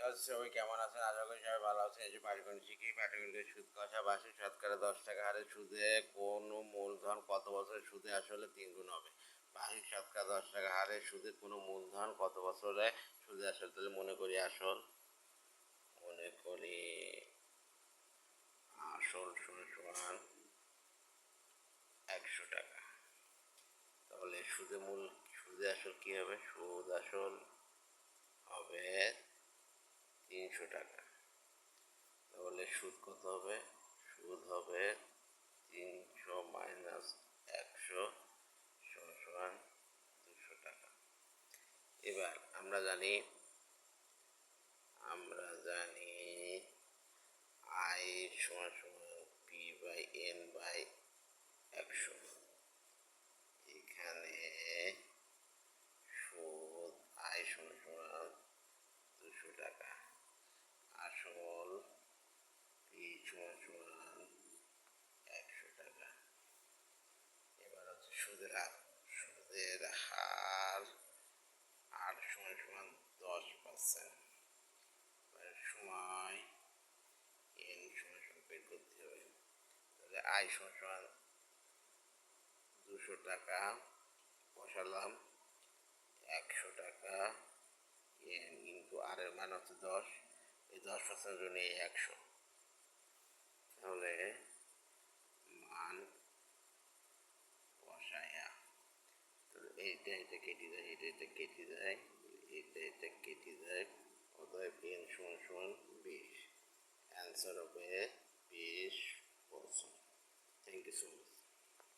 সবাই কেমন আছেন? আশা করি সবাই ভালো আছেন। এই যে পাটিগণিত শিখি, পাটিগণিতের সুদ কষা বার্ষিক শতকরা 10 টাকা হারে সুদে কোনো মূলধন কত বছরে সুদে আসলে 3 গুণ হবে? বার্ষিক শতকরা 10 টাকা হারে সুদের কোনো মূলধন কত বছরে সুদে আসলে? তাহলে মনে করি আসল সমান 100 টাকা। তাহলে সুদে আসল কি হবে? সুদ আসল হবে 300 টাকা। তাহলে সুদ কত হবে? সুদ হবে 300 মাইনাস 100 সমান 200 টাকা। এবার আমরা জানি আই সমান পি বাই এন বাই 100। এখানে সুদ আই সমান 200 টাকা, আসল পি সমান 100 টাকা। এবার হচ্ছে সুদের হার আর সমান 10%। সময় এন সমান বের করতে হবে। তাহলে আই সমান 200 টাকা বসালাম, 100 টাকা এন ইন্টু আর এর মান হচ্ছে 10, এই 10% জন্য 100। তাহলে মান বসায়া এটা কেটে যায়, এটা কেটে যায়, এটা কেটে যায়, অতএব এন সমান 20। Answer of